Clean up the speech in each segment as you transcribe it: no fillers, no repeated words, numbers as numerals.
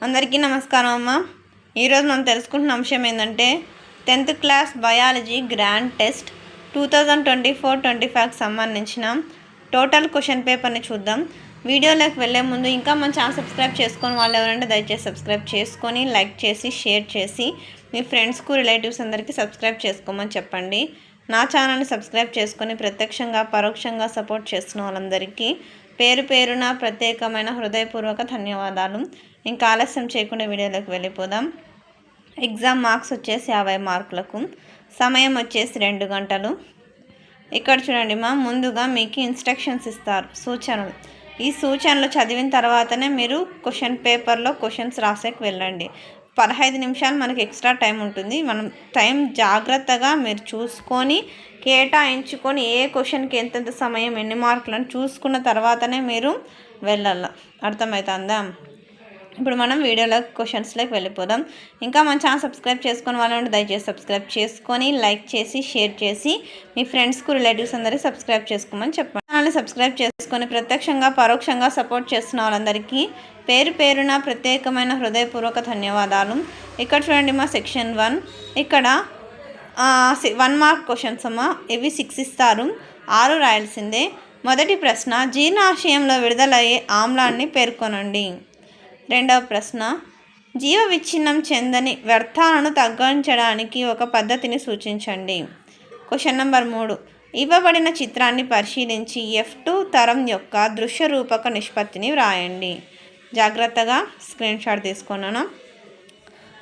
అందరికీ నమస్కారం అమ్మ. ఈరోజు మనం తెలుసుకుంటున్న అంశం ఏంటంటే 10th class biology grand test 2024-25కి సంబంధించిన టోటల్ క్వశ్చన్ పేపర్ని చూద్దాం. వీడియోలోకి వెళ్ళే ముందు ఇంకా మన ఛానల్ సబ్స్క్రైబ్ చేసుకొని వాళ్ళు ఎవరంటే దయచేసి సబ్స్క్రైబ్ చేసుకొని లైక్ చేసి షేర్ చేసి మీ ఫ్రెండ్స్కు రిలేటివ్స్ అందరికీ సబ్స్క్రైబ్ చేసుకోమని చెప్పండి. నా ఛానల్ని సబ్స్క్రైబ్ చేసుకొని ప్రత్యక్షంగా పరోక్షంగా సపోర్ట్ చేస్తున్న వాళ్ళందరికీ పేరు పేరున ప్రత్యేకమైన హృదయపూర్వక ధన్యవాదాలు. ఇంకా ఆలస్యం చేయకుండా వీడియోలోకి వెళ్ళిపోదాం. ఎగ్జామ్ మార్క్స్ వచ్చేసి 50 మార్కులకు, సమయం వచ్చేసి 2 గంటలు. ఇక్కడ చూడండి ముందుగా మీకు ఇన్స్ట్రక్షన్స్ ఇస్తారు, సూచనలు. ఈ సూచనలు చదివిన తర్వాతనే మీరు క్వశ్చన్ పేపర్లో క్వశ్చన్స్ రాసేకి వెళ్ళండి. 15 నిమిషాలు మనకి ఎక్స్ట్రా టైం ఉంటుంది. మనం టైం జాగ్రత్తగా మీరు చూసుకొని కేటాయించుకొని ఏ క్వశ్చన్కి ఎంతెంత సమయం ఎన్ని మార్కులను చూసుకున్న తర్వాతనే మీరు వెళ్ళాలి. అర్థమవుతుందా? ఇప్పుడు మనం వీడియోలో క్వశ్చన్స్లోకి వెళ్ళిపోదాం. ఇంకా మన ఛానల్ సబ్స్క్రైబ్ చేసుకొని వాళ్ళని దయచేసి సబ్స్క్రైబ్ చేసుకొని లైక్ చేసి షేర్ చేసి మీ ఫ్రెండ్స్కు రిలేటివ్స్ అందరికీ సబ్స్క్రైబ్ చేసుకోమని చెప్పండి. ఛానల్ని సబ్స్క్రైబ్ చేసుకొని ప్రత్యక్షంగా పరోక్షంగా సపోర్ట్ చేస్తున్న వాళ్ళందరికీ పేరు పేరున ప్రత్యేకమైన హృదయపూర్వక ధన్యవాదాలు. ఇక్కడ చూడండి సెక్షన్ 1. ఇక్కడ 1 మార్క్ క్వశ్చన్స్ ఇవి 6 ఇస్తారు, 6 రాయాల్సిందే. మొదటి ప్రశ్న, జీర్ణాశయంలో విడుదలయ్యే ఆమ్లాన్ని పేర్కొనండి. రెండవ ప్రశ్న, జీవ విచ్ఛిన్నం చెందని వ్యర్థాలను తగ్గించడానికి ఒక పద్ధతిని సూచించండి. క్వశ్చన్ నెంబర్ 3, ఇవ్వబడిన చిత్రాన్ని పరిశీలించి F2 తరం యొక్క దృశ్య రూపక నిష్పత్తిని వ్రాయండి. జాగ్రత్తగా స్క్రీన్ షాట్ తీసుకున్నాను.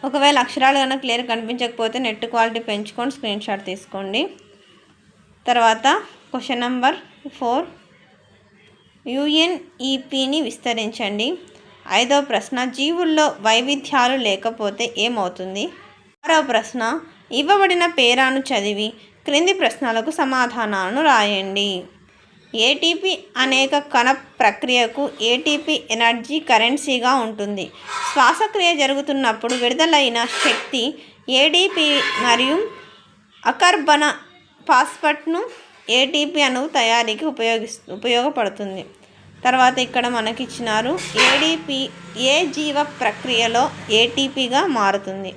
ఒకవేళ అక్షరాలు కనుక క్లియర్ కనిపించకపోతే నెట్ క్వాలిటీ పెంచుకొని స్క్రీన్ షాట్ తీసుకోండి. తర్వాత క్వశ్చన్ నెంబర్ 4, UNEPని విస్తరించండి. 5వ ప్రశ్న, జీవుల్లో వైవిధ్యాలు లేకపోతే ఏమవుతుంది? 6వ ప్రశ్న, ఇవ్వబడిన పేరాను చదివి క్రింది ప్రశ్నలకు సమాధానాలను రాయండి. ఏటీపీ అనేక కణ ప్రక్రియకు ఏటీపీ ఎనర్జీ కరెన్సీగా ఉంటుంది. శ్వాసక్రియ జరుగుతున్నప్పుడు విడుదలైన శక్తి ఏటీపీ మరియు అకర్బన ఫాస్ఫేట్ను ఏటీపీ అణువు తయారీకి ఉపయోగపడుతుంది. తర్వాత ఇక్కడ మనకి ఇచ్చినారు ఏడీపీ ఏ జీవ ప్రక్రియలో ఏటీపీగా మారుతుంది.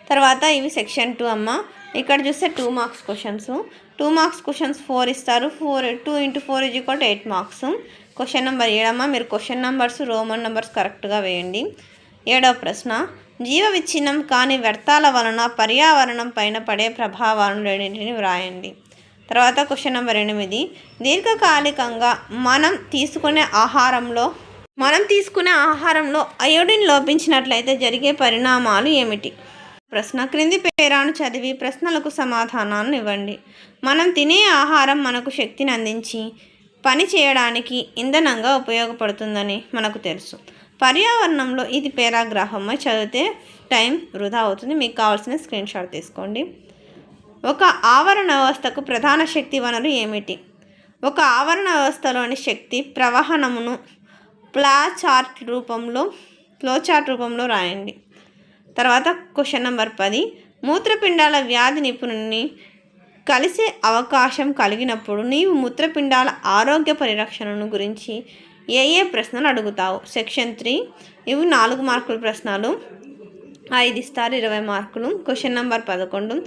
తర్వాత ఇవి సెక్షన్ 2 ఇక్కడ చూస్తే 2 మార్క్స్ క్వశ్చన్స్. 2 మార్క్స్ క్వశ్చన్స్ 4 ఇస్తారు. 2 × 4 = 8 మార్క్స్. క్వశ్చన్ నెంబర్ 7 మీరు క్వశ్చన్ నెంబర్స్ రోమన్ నెంబర్స్ కరెక్ట్గా వేయండి. 7వ ప్రశ్న, జీవ విచ్ఛిన్నం కాని వ్యర్థాల వలన పర్యావరణం పైన పడే ప్రభావాలను రెండింటిని వ్రాయండి. తర్వాత క్వశ్చన్ నెంబర్ 8, దీర్ఘకాలికంగా మనం తీసుకునే ఆహారంలో అయోడిన్ లోపించినట్లయితే జరిగే పరిణామాలు ఏమిటి? ప్రశ్న, క్రింది పేరాను చదివి ప్రశ్నలకు సమాధానాలను ఇవ్వండి. మనం తినే ఆహారం మనకు శక్తిని అందించి పని చేయడానికి ఇంధనంగా ఉపయోగపడుతుందని మనకు తెలుసు. పర్యావరణంలో ఇది పారాగ్రాఫ్ చదివితే టైం వృధా అవుతుంది. మీకు కావాల్సిన స్క్రీన్ షాట్ తీసుకోండి. ఒక ఆవరణ వ్యవస్థకు ప్రధాన శక్తి వనరు ఏమిటి? ఒక ఆవరణ వ్యవస్థలోని శక్తి ప్రవహణమును ఫ్లోచార్ట్ రూపంలో రాయండి. తర్వాత క్వశ్చన్ నెంబర్ 10, మూత్రపిండాల వ్యాధి నిపుణుని కలిసే అవకాశం కలిగినప్పుడు నీవు మూత్రపిండాల ఆరోగ్య పరిరక్షణను గురించి ఏ ప్రశ్నలు అడుగుతావు? సెక్షన్ 3. ఇవి 4 మార్కుల ప్రశ్నలు, 5 ఇస్తారు, 20 మార్కులు. క్వశ్చన్ నెంబర్ 11,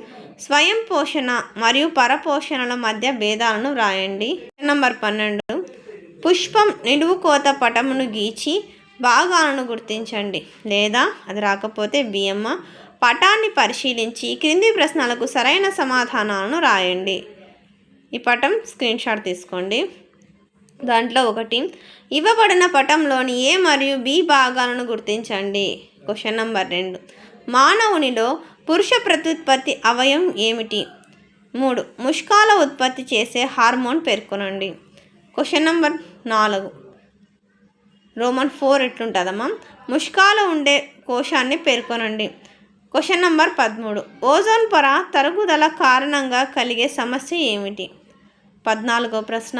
స్వయం పోషణ మరియు పరపోషణల మధ్య భేదాలను వ్రాయండి. క్వశ్చన్ నెంబర్ 12, పుష్పం నిలువు కోత పటమును గీచి భాగాలను గుర్తించండి. లేదా అది రాకపోతే బియ్యమ్మ పటాన్ని పరిశీలించి క్రింది ప్రశ్నలకు సరైన సమాధానాలను రాయండి. ఈ పటం స్క్రీన్ షాట్ తీసుకోండి. దాంట్లో 1, ఇవ్వబడిన పటంలోని ఏ మరియు బి భాగాలను గుర్తించండి. క్వశ్చన్ నెంబర్ 2, మానవునిలో పురుష ప్రత్యుత్పత్తి అవయవం ఏమిటి? 3, ముష్కాల ఉత్పత్తి చేసే హార్మోన్ పేర్కొనండి. Question number 4, Roman 4 ఎట్లుంటుందమ్మా? ముష్కాల ఉండే కోశాన్ని పేర్కొనండి. క్వశ్చన్ నెంబర్ 13, ఓజోన్ పొర తరుగుదల కారణంగా కలిగే సమస్య ఏమిటి? 14వ ప్రశ్న,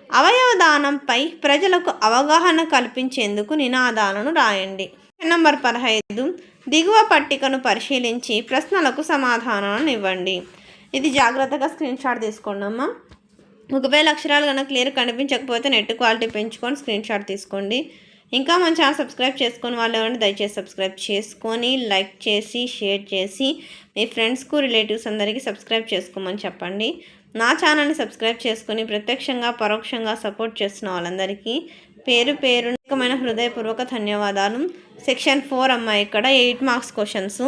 అవయవ దానంపై ప్రజలకు అవగాహన కల్పించేందుకు నినాదాలను రాయండి. క్వశ్చన్ నెంబర్ 15, దిగువ పట్టికను పరిశీలించి ప్రశ్నలకు సమాధానాలను ఇవ్వండి. ఇది జాగ్రత్తగా స్క్రీన్ షాట్ తీసుకోండి అమ్మా. ఒకవేళ అక్షరాలు కనుక క్లియర్ కనిపించకపోతే నెట్ క్వాలిటీ పెంచుకొని స్క్రీన్ షాట్ తీసుకోండి. ఇంకా మన ఛానల్ సబ్స్క్రైబ్ చేసుకొని వాళ్ళు ఎవరైనా దయచేసి సబ్స్క్రైబ్ చేసుకొని లైక్ చేసి షేర్ చేసి మీ ఫ్రెండ్స్కు రిలేటివ్స్ అందరికీ సబ్స్క్రైబ్ చేసుకోమని చెప్పండి. నా ఛానల్ని సబ్స్క్రైబ్ చేసుకొని ప్రత్యక్షంగా పరోక్షంగా సపోర్ట్ చేస్తున్న వాళ్ళందరికీ పేరు పేరుకమైన హృదయపూర్వక ధన్యవాదాలు. సెక్షన్ 4 అమ్మ, ఇక్కడ 8 మార్క్స్ క్వశ్చన్స్.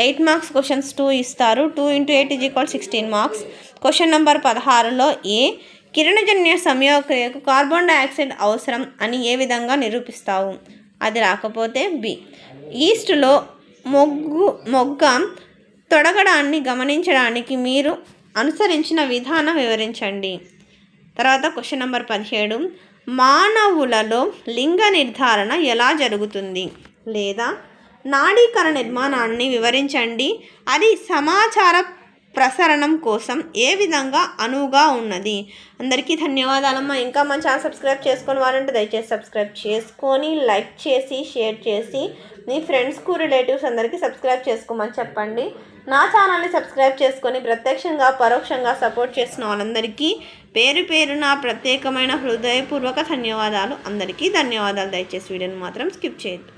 8 మార్క్స్ క్వశ్చన్స్ 2 ఇస్తారు. 2 × 8 = 16 మార్క్స్. క్వశ్చన్ నెంబర్ 16లో ఏ కిరణజన్య సంయోగక్రియకు కార్బన్ డయాక్సైడ్ అవసరం అని ఏ విధంగా నిరూపిస్తావు? అది రాకపోతే బి. ఈస్ట్లో మొగ్గ తొడగడాన్ని గమనించడానికి మీరు అనుసరించిన విధానం వివరించండి. తర్వాత క్వశ్చన్ నెంబర్ 17, మానవులలో లింగ నిర్ధారణ ఎలా జరుగుతుంది? లేదా నాడీకరణ నిర్మాణాన్ని వివరించండి. అది సమాచార ప్రసరణం కోసం ఏ విధంగా అనువుగా ఉన్నది? అందరికీ ధన్యవాదాలమ్మా. ఇంకా మన ఛానల్ సబ్స్క్రైబ్ చేసుకొని వారంటే దయచేసి సబ్స్క్రైబ్ చేసుకొని లైక్ చేసి షేర్ చేసి మీ ఫ్రెండ్స్కు రిలేటివ్స్ అందరికీ సబ్స్క్రైబ్ చేసుకోమని చెప్పండి. నా ఛానల్ని సబ్స్క్రైబ్ చేసుకొని ప్రత్యక్షంగా పరోక్షంగా సపోర్ట్ చేసిన వాళ్ళందరికీ పేరు పేరున ప్రత్యేకమైన హృదయపూర్వక ధన్యవాదాలు. అందరికీ ధన్యవాదాలు. దయచేసి వీడియోని మాత్రం స్కిప్ చేయొద్దు.